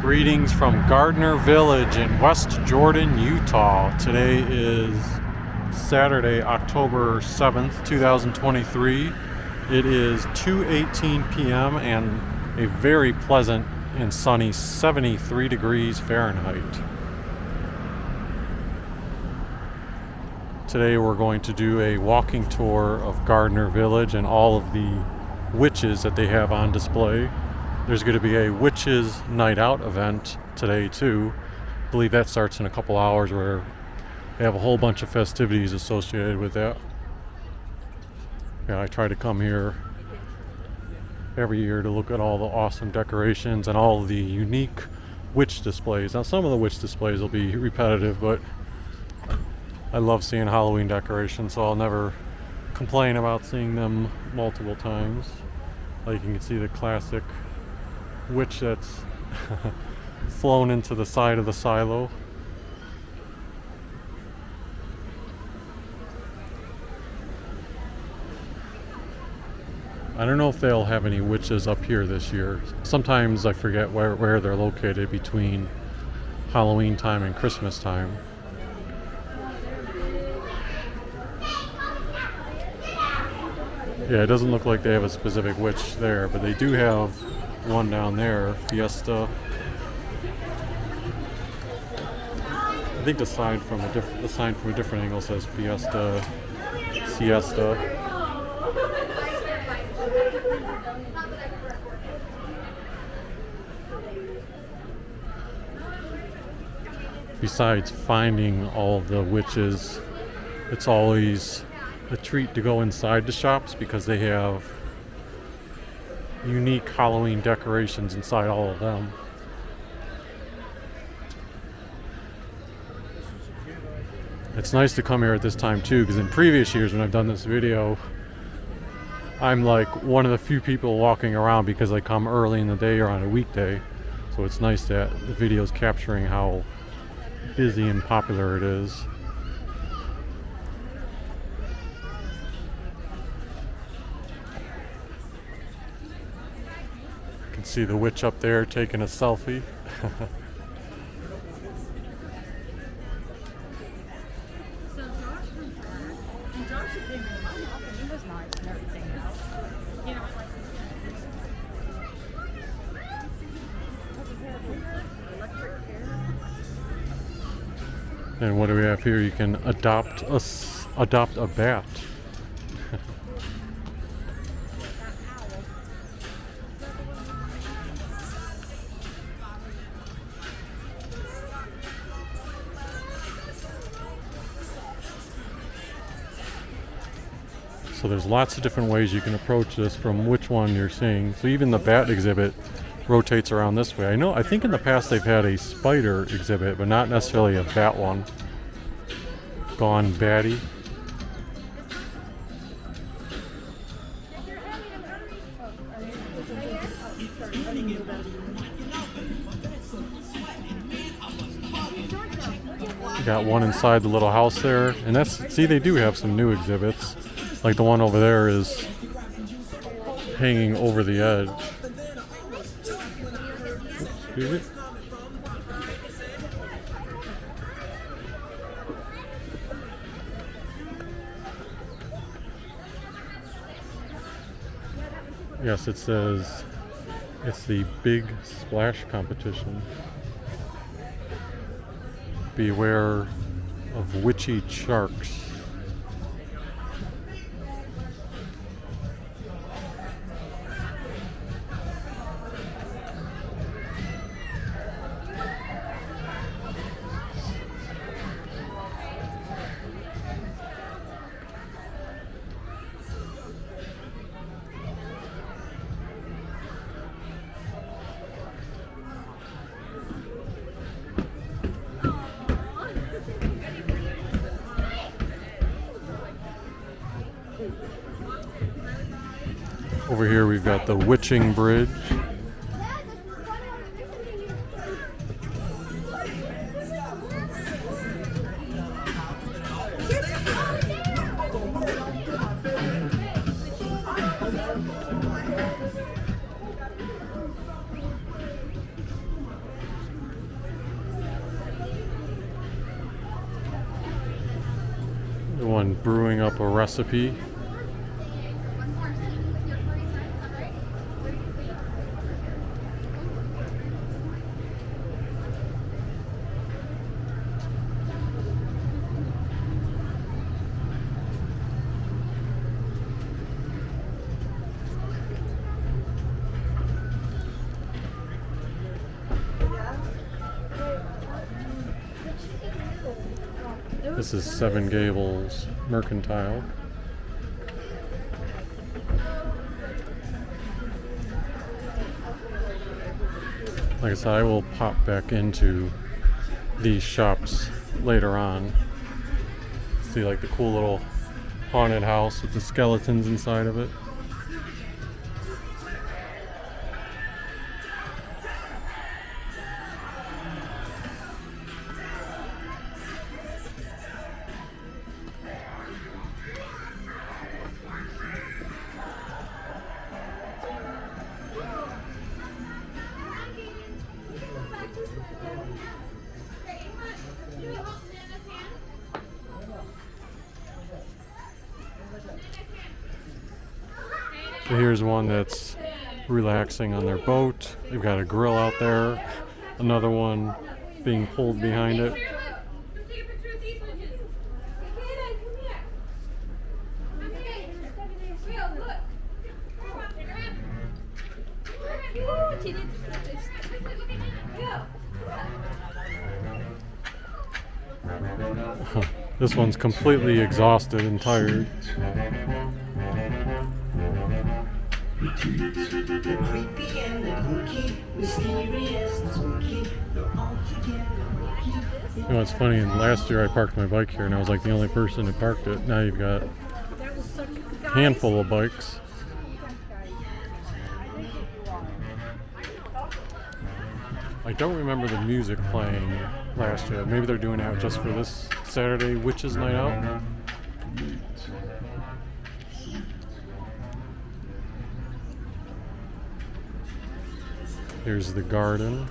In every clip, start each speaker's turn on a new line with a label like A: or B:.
A: Greetings from Gardner Village in West Jordan, Utah. Today is Saturday, October 7th, 2023. It is 2:18 p.m. and a very pleasant and sunny 73 degrees Fahrenheit. Today we're going to do a walking tour of Gardner Village and all of the witches that they have on display. There's going to be a Witches Night Out event today too. I believe that starts in a couple hours, where they have a whole bunch of festivities associated with that. Yeah, I try to come here every year to look at all the awesome decorations and all of the unique witch displays. Now some of the witch displays will be repetitive, but I love seeing Halloween decorations, so I'll never complain about seeing them multiple times. Like you can see the classic witch that's flown into the side of the silo. I don't know if they'll have any witches up here this year. Sometimes I forget where they're located between Halloween time and Christmas time. Yeah, it doesn't look like they have a specific witch there, but they do have one down there, Fiesta. I think the sign from a different angle says Fiesta, Siesta. Besides finding all of the witches, it's always a treat to go inside the shops because they have unique Halloween decorations inside all of them. It's nice to come here at this time too, because in previous years when I've done this video, I'm like one of the few people walking around because I come early in the day or on a weekday. So it's nice that the video's capturing how busy and popular it is. You can see the witch up there taking a selfie. And what do we have here? You can adopt a bat. So there's lots of different ways you can approach this from which one you're seeing. So even the bat exhibit rotates around this way. I think in the past they've had a spider exhibit, but not necessarily a bat one. Gone Batty. Got one inside the little house there, and see, they do have some new exhibits. Like the one over there is hanging over the edge. Excuse me. Yes, it says it's the Big Splash competition. Beware of witchy sharks. Over here we've got the Witching Bridge. Someone brewing up a recipe. This is Seven Gables Mercantile. Like I said, I will pop back into these shops later on. See like the cool little haunted house with the skeletons inside of it. So here's one that's relaxing on their boat. They've got a grill out there. Another one being pulled behind it. This one's completely exhausted and tired. You know, it's funny, last year I parked my bike here and I was like the only person who parked it. Now you've got a handful of bikes. I don't remember the music playing last year. Maybe they're doing it just for this Saturday Witches Night Out. Here's the garden.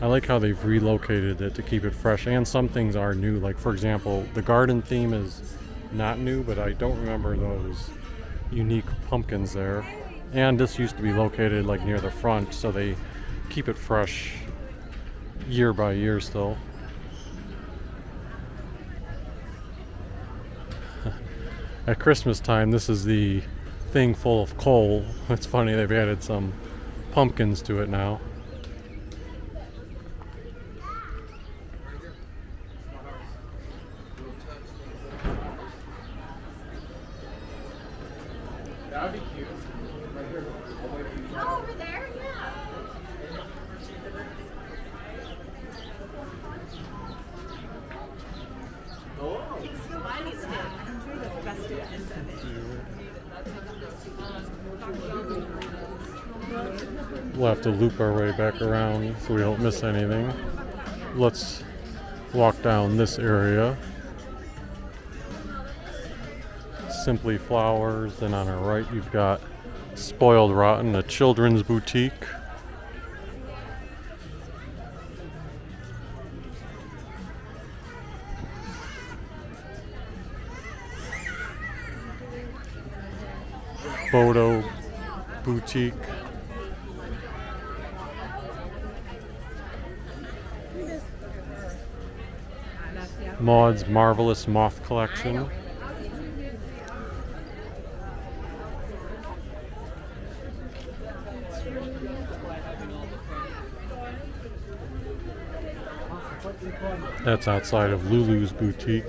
A: I like how they've relocated it to keep it fresh, and some things are new. Like, for example, the garden theme is not new, but I don't remember those unique pumpkins there. And this used to be located like near the front, so they keep it fresh year by year still. At Christmas time, this is the thing full of coal. It's funny, they've added some pumpkins to it now.
B: That would be cute. Right here.
C: Oh, over there? Yeah.
B: Oh.
C: It's so festive. I enjoy the festiveness of it.
A: We'll have to loop our way back around so we don't miss anything. Let's walk down this area. Simply Flowers. Then on our right you've got Spoiled Rotten, a children's boutique. Photo boutique. Maud's Marvelous Moth Collection. That's outside of Lulu's boutique.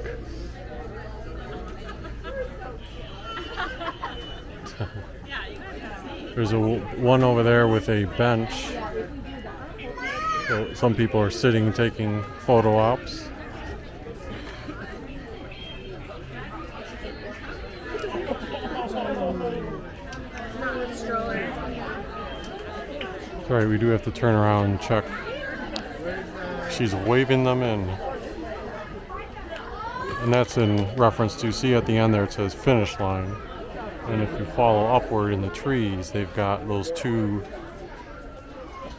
A: There's one over there with a bench. So some people are sitting taking photo ops. Sorry, we do have to turn around and check. She's waving them in. And that's in reference to, see at the end there it says finish line. And if you follow upward in the trees, they've got those two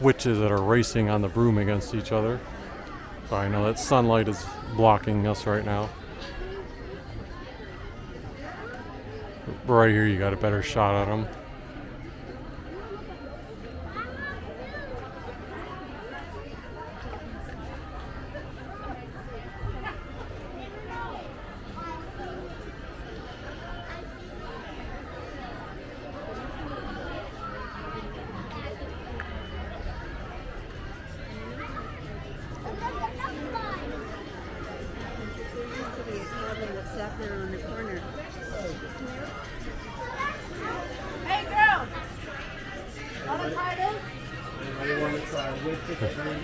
A: witches that are racing on the broom against each other. Oh, I know that sunlight is blocking us right now. Right here, you got a better shot at them.
C: Hey, girl! Wanna try this?
B: Anybody want to try with the cream?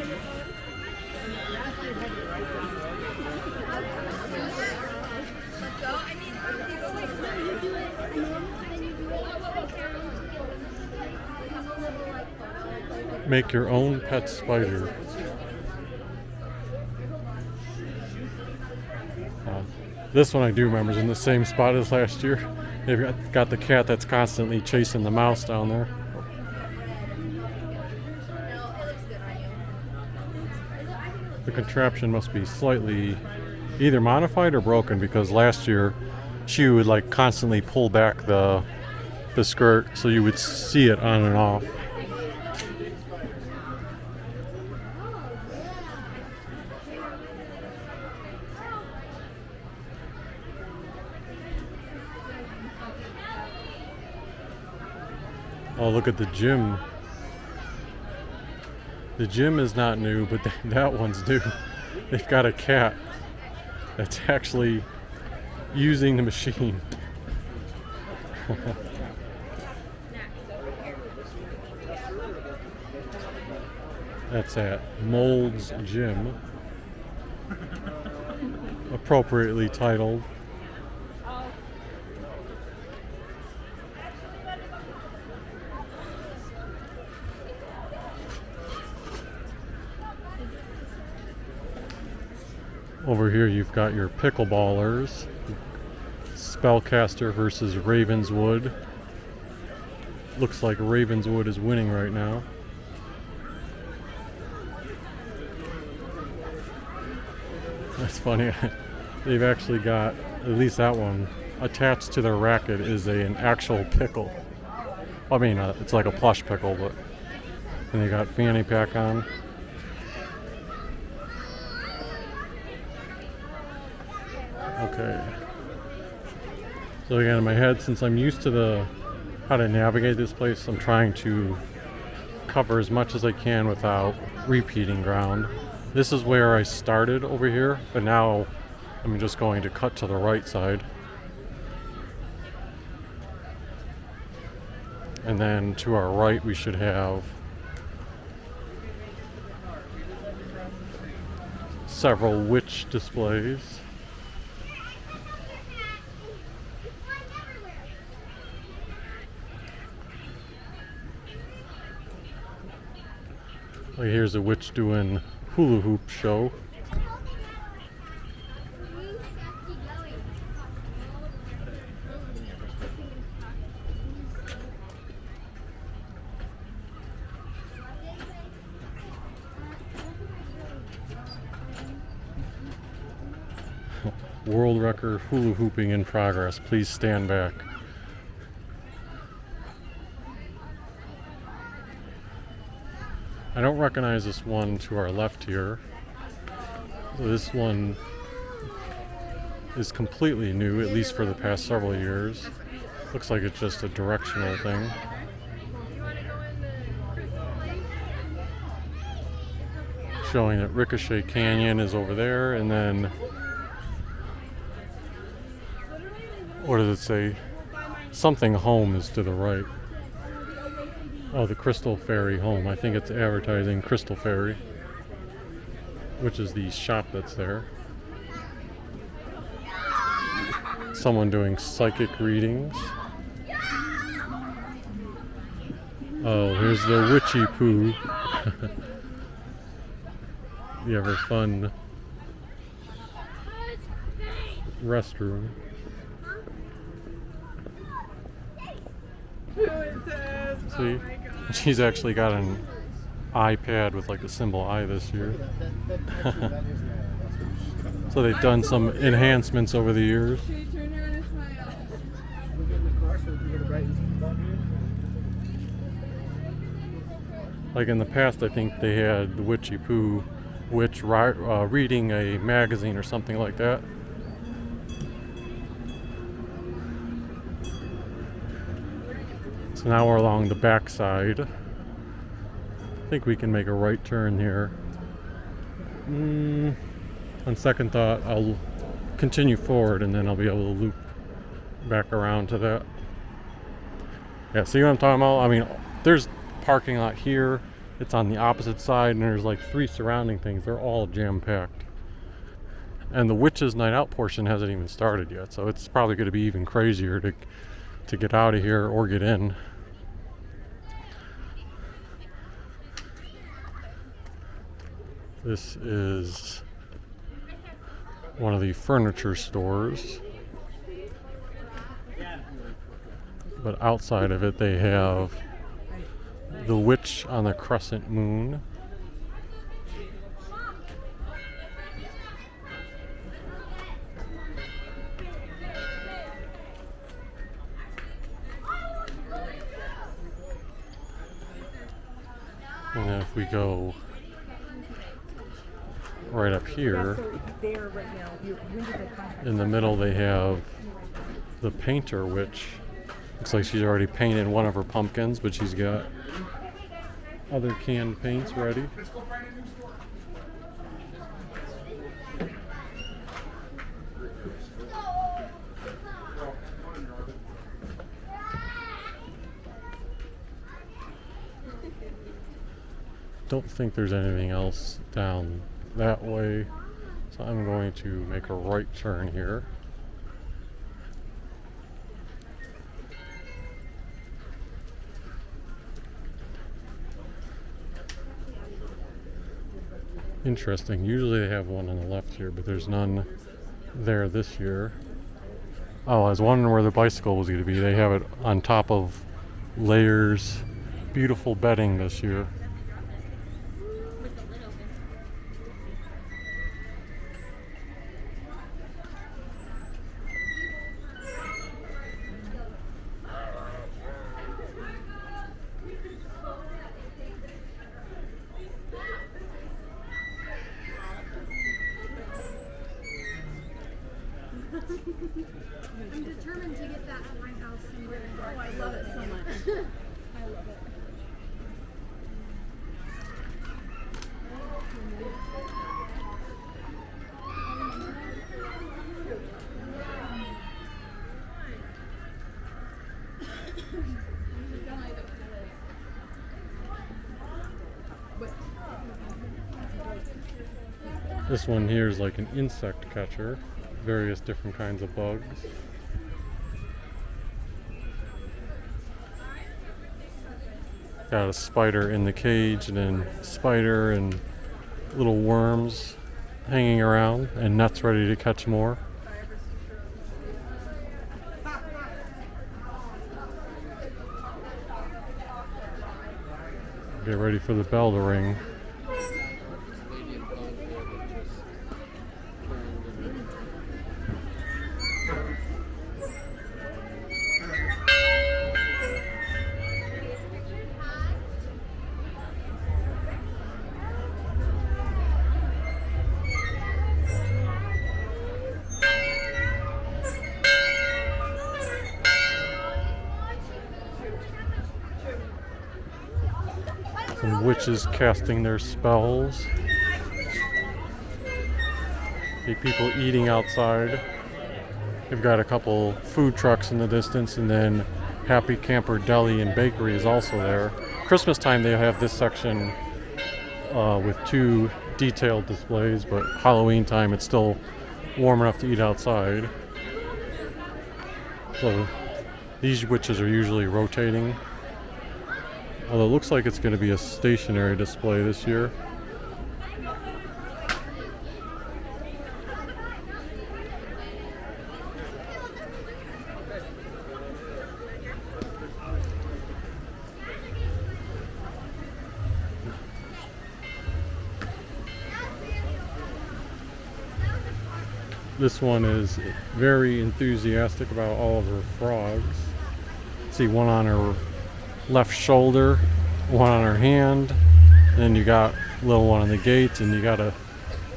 A: Make your own pet spider. This one I do remember is in the same spot as last year. They've got the cat that's constantly chasing the mouse down there. The contraption must be slightly either modified or broken, because last year she would like constantly pull back the skirt so you would see it on and off. Oh, look at the gym. The gym is not new, but that one's new. They've got a cat that's actually using the machine. That's at Mold's Gym. Appropriately titled. Over here you've got your pickleballers. Spellcaster versus Ravenswood. Looks like Ravenswood is winning right now. That's funny. They've actually got, at least that one, attached to their racket is an actual pickle. I mean, it's like a plush pickle, but and they got fanny pack on. Okay. So again, in my head, since I'm used to how to navigate this place, I'm trying to cover as much as I can without repeating ground. This is where I started over here, but now I'm just going to cut to the right side. And then to our right, we should have several witch displays. Like here's a witch doing hula hoop show. World record hula hooping in progress. Please stand back. I don't recognize this one to our left here. So this one is completely new, at least for the past several years. Looks like it's just a directional thing. Showing that Ricochet Canyon is over there, and then what does it say? Something home is to the right. Oh, the Crystal Fairy Home. I think it's advertising Crystal Fairy, which is the shop that's there. Someone doing psychic readings. Oh, here's the witchy poo. The ever fun restroom.
C: Who is this?
A: See?
C: Oh my God.
A: She's actually got iPad with like the symbol I this year.
B: Actually, that is now. That's what
A: So they've done some enhancements over the years.
C: Should we turn around and smile?
B: should we get in the car so we can get a right spot here?
A: Like in the past, I think they had the Witchy Poo witch reading a magazine or something like that. So now we're along the back side. I think we can make a right turn here. On second thought, I'll continue forward and then I'll be able to loop back around to that. Yeah, see what I'm talking about? I mean, there's parking lot here. It's on the opposite side, and there's like 3 surrounding things. They're all jam-packed. And the Witches Night Out portion hasn't even started yet, so it's probably going to be even crazier to get out of here or get in. This is one of the furniture stores. But outside of it, they have the Witch on the Crescent Moon. And then if we go right up here, in the middle they have the Painter Witch. Looks like she's already painted one of her pumpkins, but she's got other canned paints ready. Don't think there's anything else down that way, so I'm going to make a right turn here. Interesting. Usually they have one on the left here, but there's none there this year. Oh, I was wondering where the bicycle was going to be. They have it on top of layers. Beautiful bedding this year.
C: I'm determined to get that at my house somewhere in Gardner. I love it so much. I love it.
A: This one here is like an insect catcher. Various different kinds of bugs. Got a spider in the cage, and then spider and little worms hanging around, and nets ready to catch more. Get ready for the bell to ring. Some witches casting their spells. See people eating outside. They've got a couple food trucks in the distance, and then Happy Camper Deli and Bakery is also there. Christmas time they have this section with 2 detailed displays, but Halloween time it's still warm enough to eat outside. So these witches are usually rotating. Although it looks like it's going to be a stationary display this year. This one is very enthusiastic about all of her frogs. See one on her left shoulder, one on her hand, then you got a little one on the gate, and you got a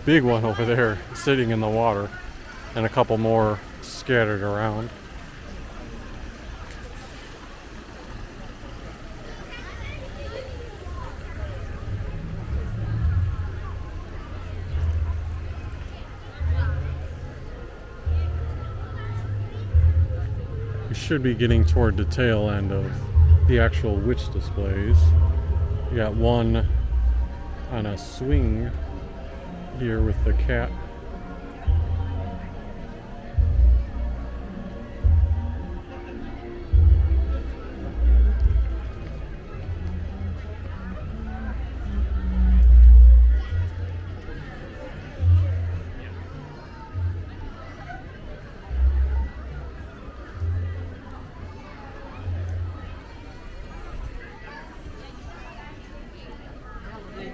A: big one over there sitting in the water, and a couple more scattered around. We should be getting toward the tail end of the actual witch displays. You got one on a swing here with the cat.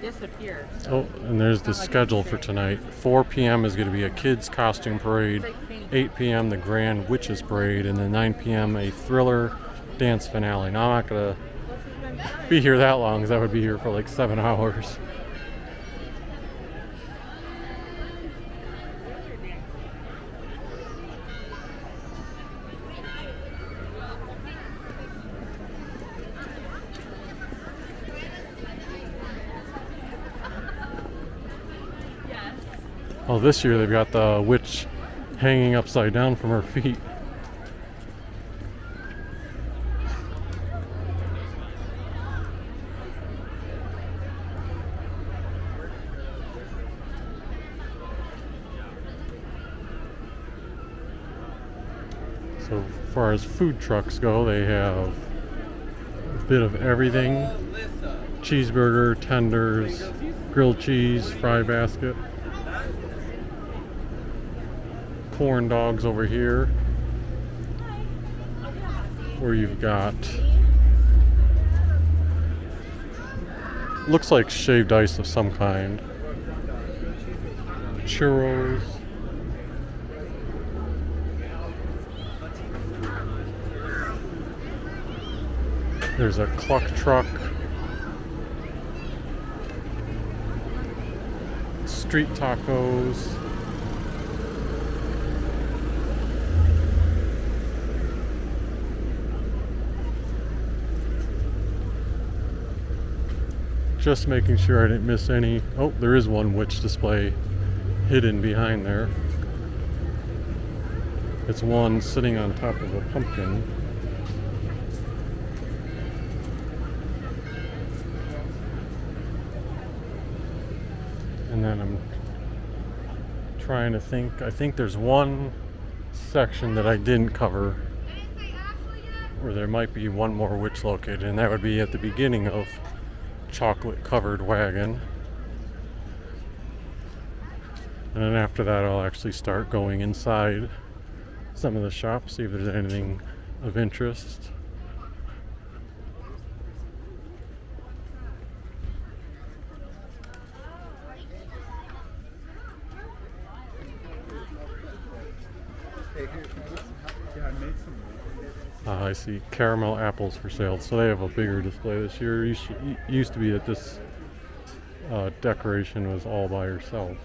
B: Disappear.
A: Oh, and there's the schedule for tonight. 4 p.m. is going to be a kids' costume parade. 8 p.m. the Grand Witches Parade, and then 9 p.m. a thriller dance finale. Now, I'm not going to be here that long, because I would be here for like 7 hours. Oh, this year they've got the witch hanging upside down from her feet. So as far as food trucks go, they have a bit of everything. Cheeseburger, tenders, grilled cheese, fry basket. Corn dogs over here, where you've got, looks like shaved ice of some kind, churros, there's a cluck truck, street tacos, just making sure I didn't miss any. Oh, there is one witch display hidden behind there. It's one sitting on top of a pumpkin. And then I'm trying to think. I think there's one section that I didn't cover where there might be one more witch located, and that would be at the beginning of chocolate covered wagon. And then after that I'll actually start going inside some of the shops, see if there's anything of interest. I see caramel apples for sale. So they have a bigger display this year. It used to be that this decoration was all by herself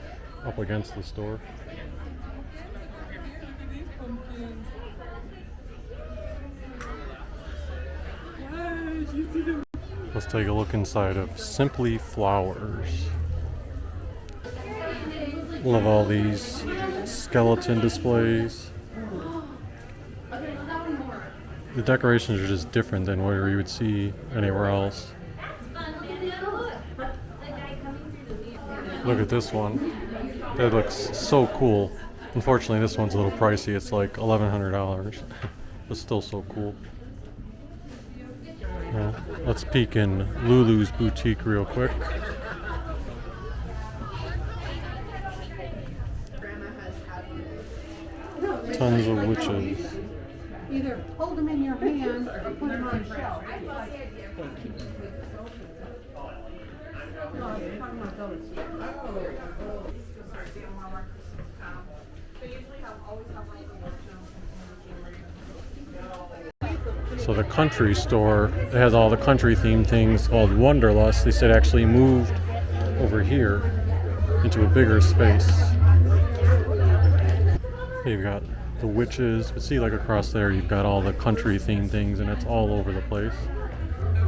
A: up against the store. Let's take a look inside of Simply Flowers. Love all these skeleton displays. The decorations are just different than where you would see anywhere else. Look at this one. That looks so cool. Unfortunately, this one's a little pricey. It's like $1,100, but still so cool. Let's peek in Lulu's boutique real quick. Tons of witches.
D: Either hold them in your hand or put them on a shelf.
A: So the country store that has all the country themed things called Wanderlust, they said actually moved over here into a bigger space. You've got the witches, but see like across there you've got all the country themed things and it's all over the place.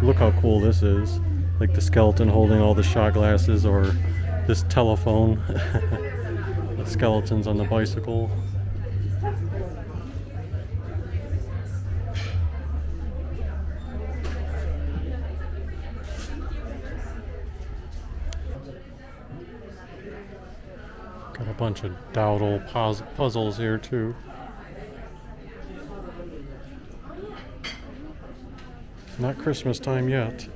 A: Look how cool this is. Like the skeleton holding all the shot glasses, or this telephone. The skeletons on the bicycle. Got a bunch of dowdle puzzles here too. Not Christmas time yet.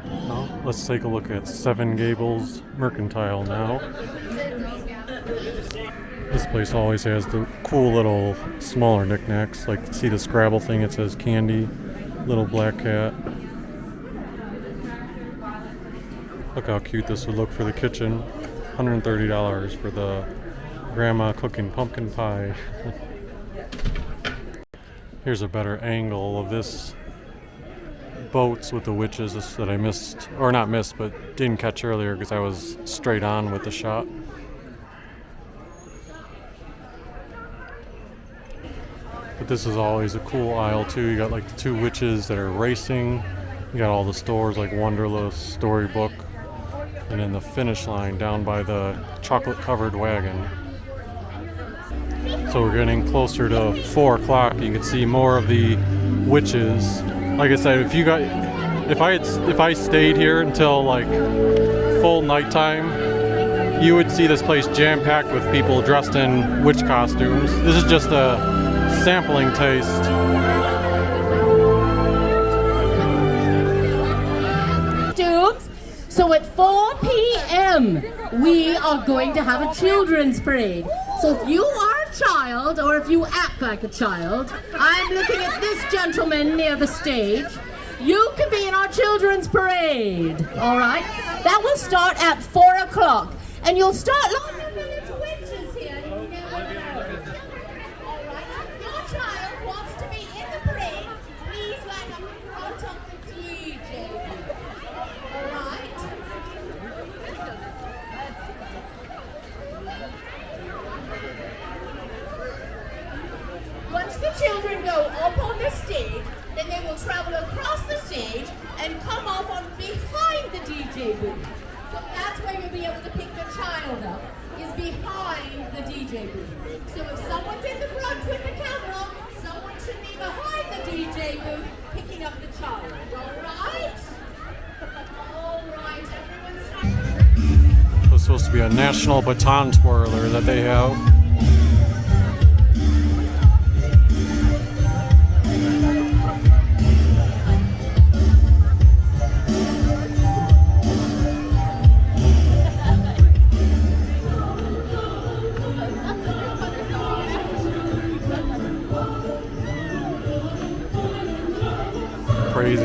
A: Well, let's take a look at Seven Gables Mercantile now. This place always has the cool little smaller knickknacks. Like, see the Scrabble thing? It says candy, little black cat. Look how cute this would look for the kitchen. $130 for the grandma cooking pumpkin pie. Here's a better angle of this boats with the witches that I missed, or not missed, but didn't catch earlier because I was straight on with the shot. But this is always a cool aisle too. You got like the two witches that are racing. You got all the stores like Wanderlust, Storybook, and then the finish line down by the chocolate covered wagon. So we're getting closer to 4 o'clock. You can see more of the witches. Like I said, if I stayed here until like full nighttime, you would see this place jam-packed with people dressed in witch costumes. This is just a sampling taste.
E: So at 4 p.m. we are going to have a children's parade. So if you are a child, or if you act like a child, I'm looking at this gentleman near the stage. You can be in our children's parade, all right? That will start at 4 o'clock. And you'll start lining the witches here. You can get one of those. All right, so if your child wants to be in the parade, please line up in front of the DJ. All right? Once the children go up on the stage, then they will travel across the stage and come off on behind the DJ booth. So that's where you'll be able to pick the child up, is behind the DJ booth. So if someone's in the front with the camera, someone should be behind the DJ booth picking up the child. All right? All right, everyone's starting.
A: So it's supposed to be a national baton twirler that they have. Crazy.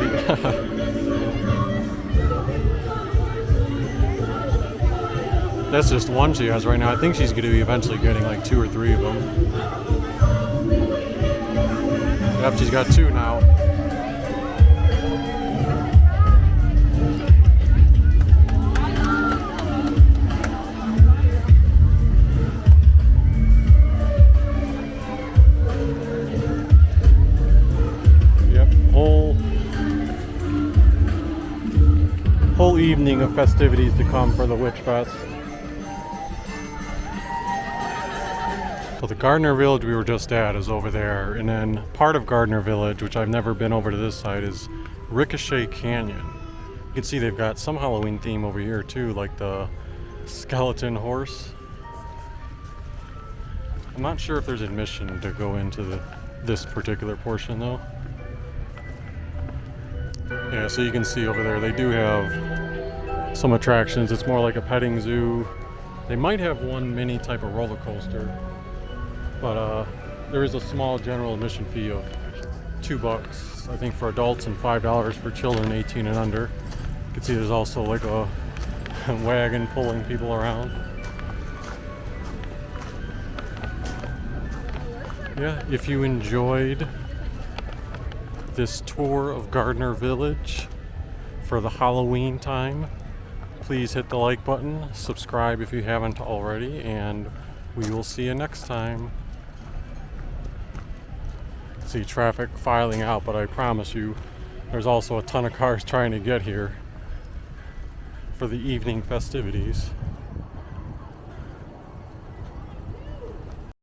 A: That's just one she has right now. I think she's going to be eventually getting like 2 or 3 of them. Yep, she's got 2 now. Whole evening of festivities to come for the Witch Fest. So the Gardner Village we were just at is over there, and then part of Gardner Village, which I've never been over to this side, is Ricochet Canyon. You can see they've got some Halloween theme over here too, like the skeleton horse. I'm not sure if there's admission to go into this particular portion though. Yeah, so you can see over there they do have some attractions. It's more like a petting zoo. They might have one mini type of roller coaster, but there is a small general admission fee of $2, I think, for adults and $5 for children 18 and under. You can see there's also like a wagon pulling people around. Yeah, if you enjoyed this tour of Gardner Village for the Halloween time. Please hit the like button, subscribe if you haven't already, and we will see you next time. See traffic filing out, but I promise you there's also a ton of cars trying to get here for the evening festivities.